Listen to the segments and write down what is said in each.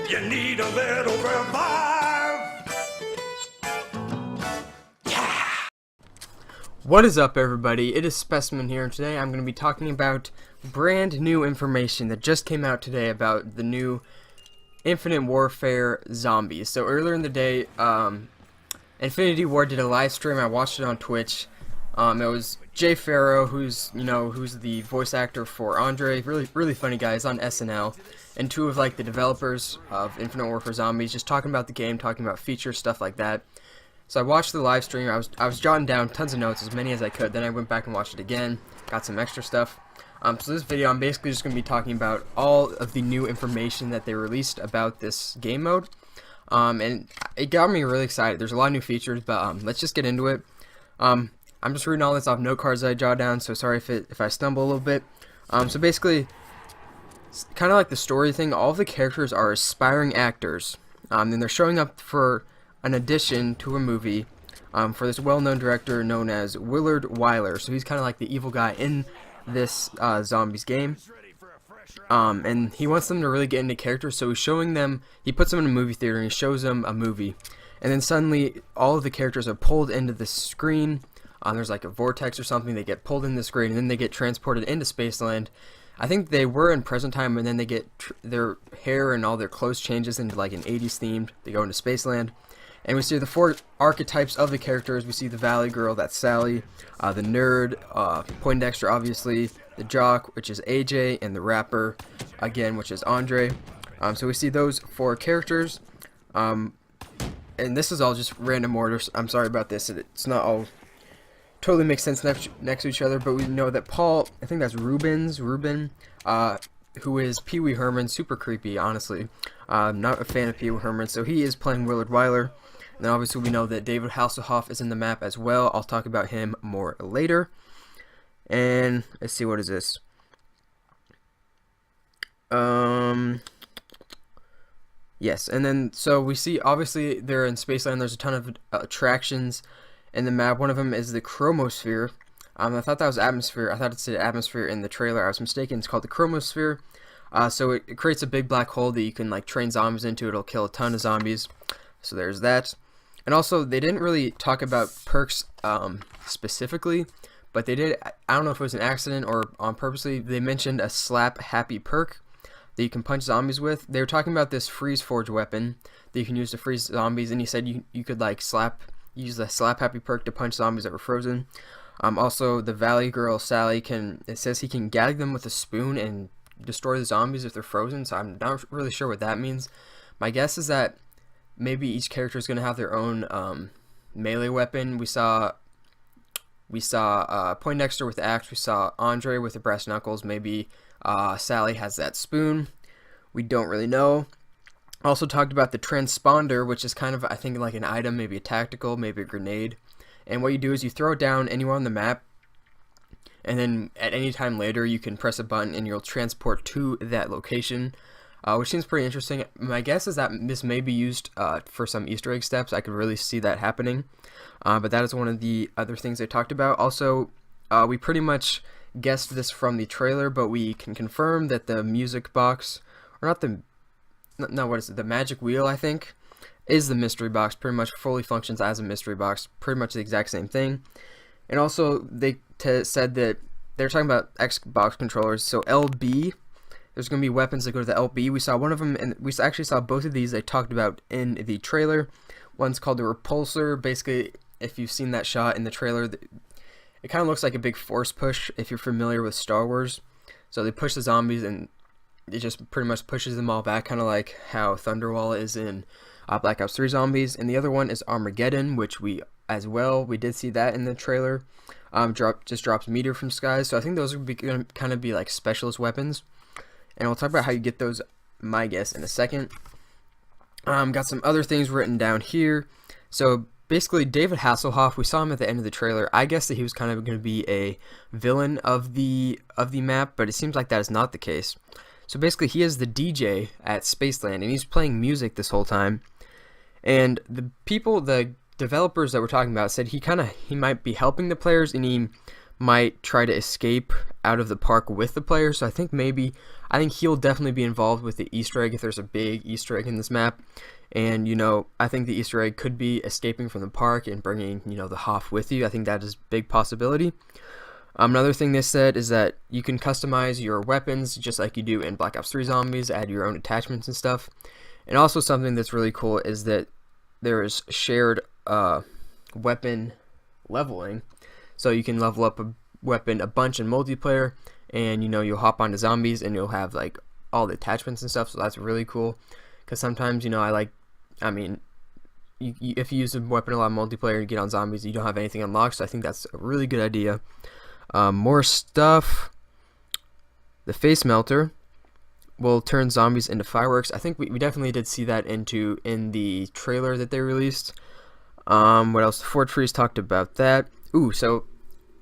You need a little revive. What is up, everybody? It is Specimen here, and today I'm going to be talking about brand new information that just came out today about the new Infinite Warfare zombies. So earlier in the day, Infinity Ward did a live stream. I watched it on Twitch. It was Jay Farrow, who's the voice actor for Andre, really funny guy. He's on SNL, and two of the developers of Infinite Warfare Zombies, just talking about the game, talking about features, stuff like that. So I watched the live stream. I was jotting down tons of notes, as many as I could. Then I went back and watched it again, got some extra stuff. So this video, I'm basically just going to be talking about all of the new information that they released about this game mode. And it got me really excited. There's a lot of new features, but let's just get into it. I'm just reading all this off note cards that I jot down, so sorry if I stumble a little bit. So basically, kind of like the story thing, all of the characters are aspiring actors, and they're showing up for an audition to a movie for this well-known director known as Willard Wyler. So he's kind of like the evil guy in this zombies game, and he wants them to really get into character. So he's showing them, he puts them in a movie theater and he shows them a movie, and then suddenly all of the characters are pulled into the screen. There's like a vortex or something. They get pulled in the screen, and then they get transported into Spaceland. I think they were in present time, and then they get their hair and all their clothes changes into like an 80s themed. They go into Spaceland. And we see the four archetypes of the characters. We see the Valley Girl, that's Sally, the nerd, Poindexter, obviously, the jock, which is AJ, and the rapper, again, which is Andre. So we see those four characters. And this is all just random orders. I'm sorry about this. It's not all totally makes sense next to each other, but we know that Paul, I think that's Ruben, who is Pee Wee Herman, super creepy, honestly. Not a fan of Pee Wee Herman, so he is playing Willard Wyler. And then obviously we know that David Hasselhoff is in the map as well. I'll talk about him more later. And let's see, what is this? Yes, and then so we see obviously they're in Spaceland. There's a ton of attractions in the map. One of them is the Chromosphere. I thought that was atmosphere. I thought it said atmosphere in the trailer. I was mistaken. It's called the Chromosphere. So it creates a big black hole that you can train zombies into. It'll kill a ton of zombies. So there's that. And also, they didn't really talk about perks specifically, but they did. I don't know if it was an accident or on purposely. They mentioned a slap happy perk that you can punch zombies with. They were talking about this freeze forge weapon that you can use to freeze zombies, and he said you could use the slap happy perk to punch zombies that were frozen. Also, the Valley Girl Sally it says he can gag them with a spoon and destroy the zombies if they're frozen. So I'm not really sure what that means. My guess is that maybe each character is going to have their own melee weapon. We saw Poindexter with the axe. We saw Andre with the brass knuckles. Maybe Sally has that spoon. We don't really know. Also talked about the transponder, which is kind of, I think, like an item, maybe a tactical, maybe a grenade. And what you do is you throw it down anywhere on the map, and then at any time later you can press a button and you'll transport to that location. Which seems pretty interesting. My guess is that this may be used for some Easter egg steps. I could really see that happening. But that is one of the other things they talked about. Also, we pretty much guessed this from the trailer, but we can confirm that the music box, or not the, no, what is it? The magic wheel, I think, is the mystery box. Pretty much fully functions as a mystery box. Pretty much the exact same thing. And also, they said that they're talking about Xbox controllers. So LB. There's going to be weapons that go to the LB. We saw one of them, and we actually saw both of these they talked about in the trailer. One's called the Repulsor. Basically, if you've seen that shot in the trailer, it kind of looks like a big force push if you're familiar with Star Wars. So they push the zombies, and it just pretty much pushes them all back, kind of like how Thunderwall is in Black Ops 3 Zombies. And the other one is Armageddon, which we did see that in the trailer. Just drops meteor from skies. So I think those are going to kind of be like specialist weapons. And we'll talk about how you get those, my guess, in a second. Got some other things written down here. So basically, David Hasselhoff, we saw him at the end of the trailer. I guess that he was kind of going to be a villain of the map, but it seems like that is not the case. So basically, he is the DJ at Spaceland, and he's playing music this whole time. And the developers that we're talking about said he might be helping the players, and he might try to escape out of the park with the player. So I think he'll definitely be involved with the Easter egg if there's a big Easter egg in this map. And, I think the Easter egg could be escaping from the park and bringing, the Hoff with you. I think that is a big possibility. Another thing they said is that you can customize your weapons just like you do in Black Ops 3 Zombies, add your own attachments and stuff. And also something that's really cool is that there is shared weapon leveling. So you can level up a weapon a bunch in multiplayer, and you'll hop onto zombies and you'll have like all the attachments and stuff. So that's really cool, because sometimes if you use a weapon a lot in multiplayer and you get on zombies, you don't have anything unlocked. So I think that's a really good idea. More stuff. The face melter will turn zombies into fireworks. I think we definitely did see that in the trailer that they released. What else? The Fort Trees talked about that. Ooh, so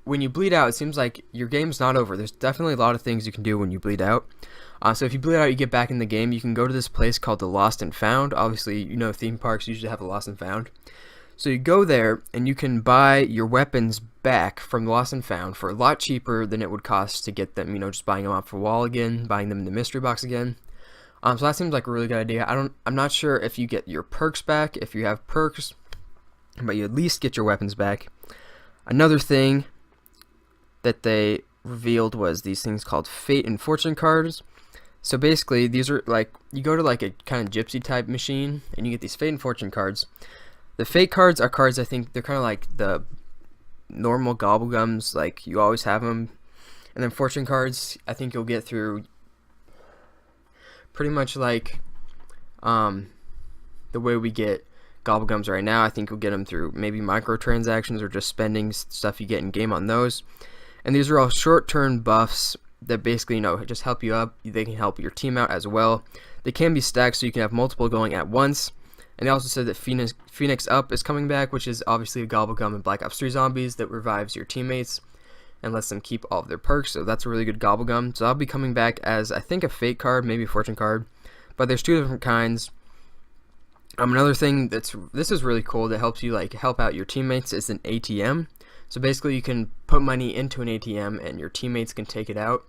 when you bleed out, it seems like your game's not over. There's definitely a lot of things you can do when you bleed out. So if you bleed out, you get back in the game. You can go to this place called the Lost and Found. Obviously, theme parks usually have a Lost and Found. So you go there and you can buy your weapons back from the Lost and Found for a lot cheaper than it would cost to get them. Just buying them off the wall again, buying them in the mystery box again. So that seems like a really good idea. I'm not sure if you get your perks back if you have perks, but you at least get your weapons back. Another thing that they revealed was these things called Fate and Fortune cards. So basically, these are like, you go to like a kind of gypsy type machine and you get these Fate and Fortune cards. The Fate cards are cards, I think they're kind of like the normal gobblegums, like you always have them. And then Fortune cards, I think you'll get through pretty much like the way we get gobblegums right now. I think you'll get them through maybe microtransactions or just spending stuff you get in game on those. And these are all short-term buffs that basically, just help you up. They can help your team out as well. They can be stacked so you can have multiple going at once. And they also said that Phoenix Up is coming back, which is obviously a gobblegum in Black Ops 3 Zombies that revives your teammates and lets them keep all of their perks. So that's a really good gobblegum. So I'll be coming back as, I think, a Fate card, maybe a Fortune card. But there's two different kinds. Another thing this is really cool that helps you help out your teammates is an ATM. So basically, you can put money into an ATM and your teammates can take it out.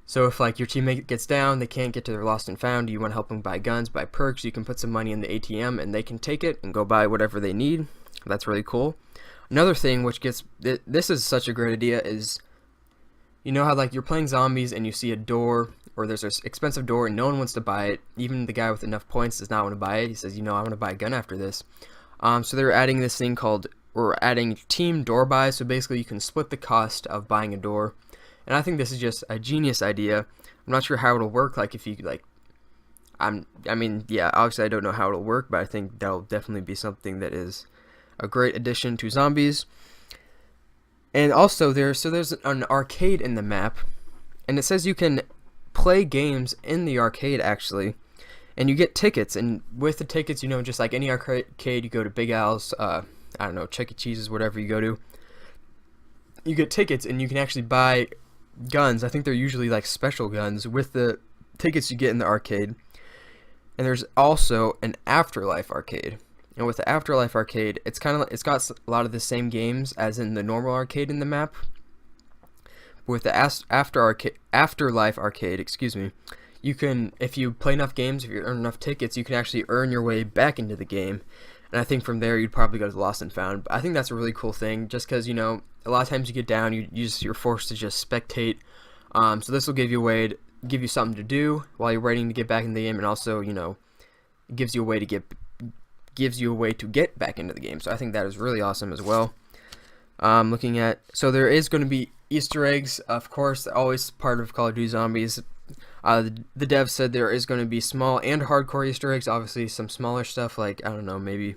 So if your teammate gets down, they can't get to their Lost and Found, you want to help them buy guns, buy perks, you can put some money in the ATM and they can take it and go buy whatever they need. That's really cool. Another thing this is such a great idea is, how you're playing zombies and you see a door, or there's an expensive door and no one wants to buy it. Even the guy with enough points does not want to buy it. He says, I want to buy a gun after this. So they're adding this thing we're adding team door buys. So basically you can split the cost of buying a door. And I think this is just a genius idea. I'm not sure how it'll work. If you obviously I don't know how it'll work, but I think that'll definitely be something that is a great addition to zombies. And also there's an arcade in the map, and it says you can play games in the arcade actually, and you get tickets. And with the tickets, just like any arcade, you go to Big Al's, Chuck E. Cheese's, whatever you go to, you get tickets and you can actually buy guns. I think they're usually special guns with the tickets you get in the arcade. And there's also an Afterlife arcade. And with the Afterlife arcade, it's got a lot of the same games as in the normal arcade in the map. With the Afterlife arcade, you can, if you play enough games, if you earn enough tickets, you can actually earn your way back into the game. And I think from there you'd probably go to the Lost and Found. But I think that's a really cool thing, just because a lot of times you get down, you're forced to just spectate. So this will give you a way to give you something to do while you're waiting to get back in the game, and also it gives you a way to get back into the game. So I think that is really awesome as well. So there is going to be Easter eggs, of course, always part of Call of Duty Zombies. The dev said there is going to be small and hardcore Easter eggs. Obviously, some smaller stuff maybe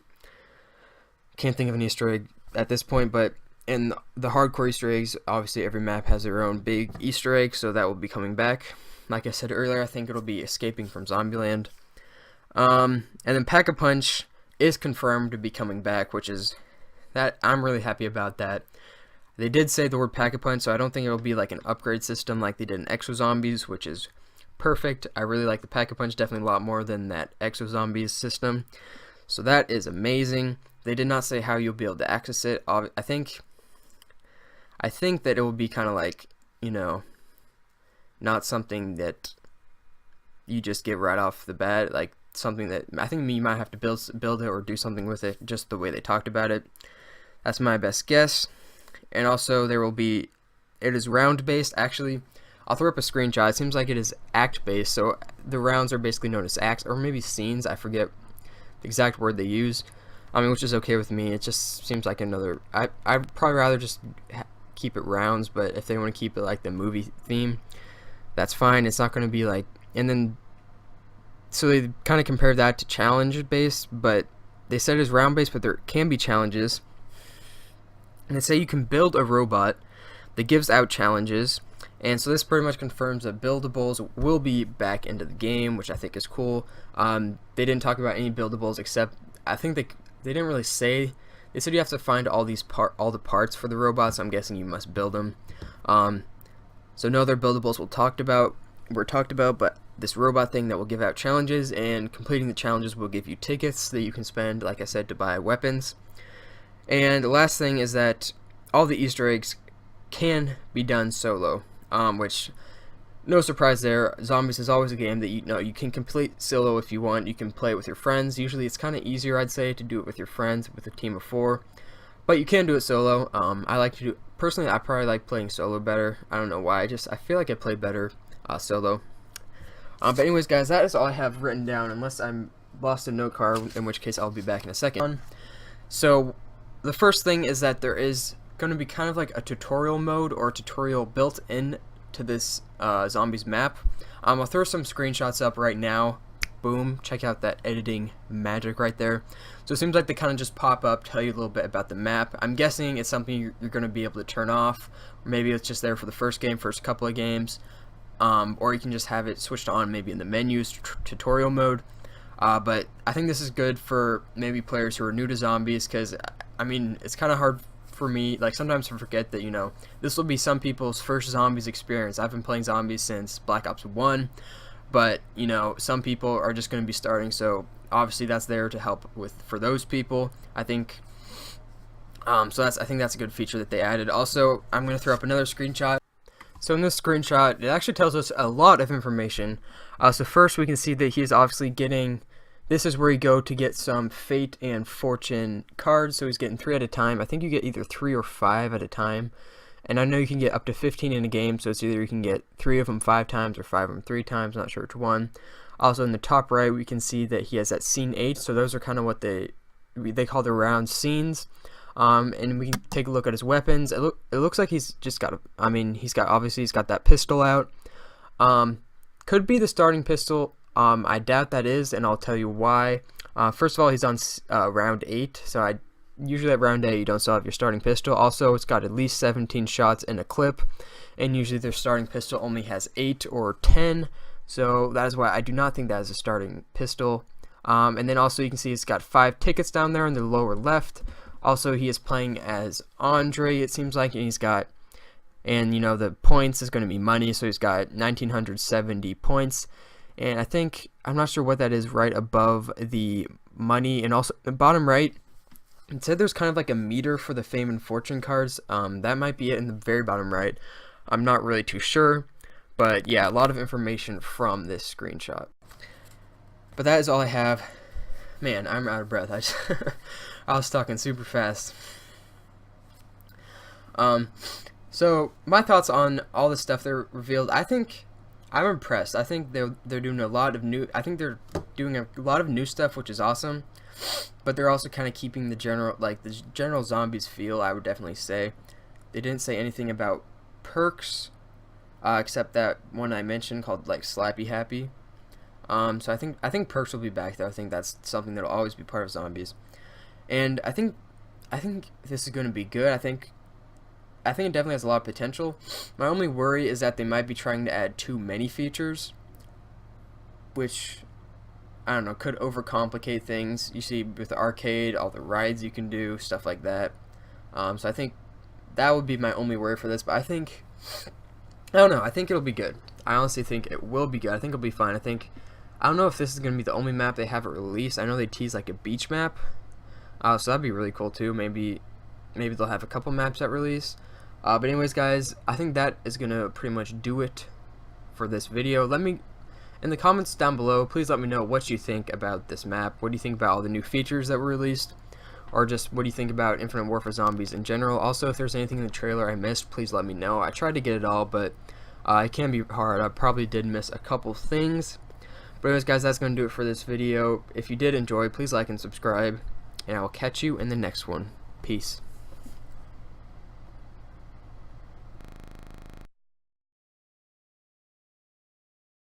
can't think of an Easter egg at this point, but in the hardcore Easter eggs, obviously every map has their own big Easter egg, so that will be coming back. Like I said earlier, I think it'll be escaping from Zombieland. And then Pack-A-Punch is confirmed to be coming back, which is that I'm really happy about that. They did say the word Pack-A-Punch, so I don't think it'll be an upgrade system like they did in Exo Zombies, which is perfect. I really like the Pack-A-Punch definitely a lot more than that Exo Zombies system. So that is amazing. They did not say how you'll be able to access it. I think that it will be kind of you know, not something that you just get right off the bat. Like something that I think you might have to build it or do something with it, just the way they talked about it. That's my best guess. And also there will be, it is round based. Actually, I'll throw up a screenshot. It seems like it is act based, so the rounds are basically known as acts, or maybe scenes. I forget the exact word they use. I mean, which is okay with me. It just seems like another. I'd probably rather just keep it rounds, but if they want to keep it like the movie theme, that's fine. It's not going to be like, and then so they kind of compared that to challenge based, but they said it's round based, but there can be challenges. And they say you can build a robot that gives out challenges, and so this pretty much confirms that buildables will be back into the game, which I think is cool. They didn't talk about any buildables, except I think they didn't really say. They said you have to find all the parts for the robots. I'm guessing you must build them. So no other buildables were talked about, but this robot thing that will give out challenges, and completing the challenges will give you tickets that you can spend, like I said, to buy weapons. And the last thing is that all the Easter eggs can be done solo, which, no surprise there. Zombies is always a game that you can complete solo if you want. You can play it with your friends. Usually it's kind of easier, I'd say, to do it with your friends with a team of 4, but you can do it solo. I like to do, personally, I probably like playing solo better. I don't know why, I feel like I play better solo. But anyways, guys, that is all I have written down, unless I'm lost a note card, in which case I'll be back in a second. So the first thing is that there is going to be kind of like a tutorial mode or a tutorial built in to this zombies map. I'll throw some screenshots up right now. Boom, check out that editing magic right there. So it seems like they kind of just pop up, tell you a little bit about the map. I'm guessing it's something you're going to be able to turn off, or maybe it's just there for the first couple of games, or you can just have it switched on maybe in the menus, tutorial mode. But I think this is good for maybe players who are new to zombies, because I mean, it's kind of hard for me, like sometimes to forget that, this will be some people's first zombies experience. I've been playing zombies since Black Ops 1, but some people are just going to be starting, so obviously that's there to help for those people, I think. I think that's a good feature that they added. Also, I'm going to throw up another screenshot. So in this screenshot, it actually tells us a lot of information. So first we can see that he is obviously getting, this is where you go to get some fate and fortune cards. So he's getting 3 at a time. I think you get either 3 or 5 at a time. And I know you can get up to 15 in a game, so it's either you can get 3 of them 5 times or 5 of them 3 times, not sure which one. Also in the top right, we can see that he has that scene 8, so those are kind of what they call the round scenes. And we can take a look at his weapons. It looks like he's just got he's got that pistol out. Could be the starting pistol. I doubt that is, and I'll tell you why. First of all, he's on round 8, so usually at round 8 you don't still have your starting pistol. Also, it's got at least 17 shots in a clip, and usually their starting pistol only has 8 or 10, so that is why I do not think that is a starting pistol. And then also you can see he's got 5 tickets down there in the lower left. Also, he is playing as Andre, it seems like, and he's got, the points is going to be money, so he's got 1,970 points. And I think, I'm not sure what that is right above the money, and also the bottom right, it said there's kind of like a meter for the fame and fortune cards. That might be it in the very bottom right. I'm not really too sure, but yeah, a lot of information from this screenshot. But that is all I have. Man, I'm out of breath. I was talking super fast. So my thoughts on all the stuff they revealed. I think I'm impressed. I think they're doing a lot of new. I think they're doing a lot of new stuff, which is awesome. But they're also kind of keeping the general zombies feel. I would definitely say they didn't say anything about perks, except that one I mentioned called Slappy Happy. So I think perks will be back though. I think that's something that'll always be part of zombies. And I think this is going to be good. I think it definitely has a lot of potential. My only worry is that they might be trying to add too many features, which, I don't know, could overcomplicate things. You see with the arcade, all the rides you can do, stuff like that. So I think that would be my only worry for this. But I don't know. I think it'll be good. I honestly think it will be good. I think it'll be fine. I don't know if this is going to be the only map they haven't released. I know they tease like a beach map. So that'd be really cool too. Maybe they'll have a couple maps at release. But anyways, guys, I think that is gonna pretty much do it for this video. Let me, in the comments down below, please let me know what you think about this map. What do you think about all the new features that were released? Or just what do you think about Infinite Warfare Zombies in general? Also, if there's anything in the trailer I missed, please let me know. I tried to get it all, but it can be hard. I probably did miss a couple things. But anyways, guys, that's going to do it for this video. If you did enjoy, please like and subscribe. And I will catch you in the next one. Peace.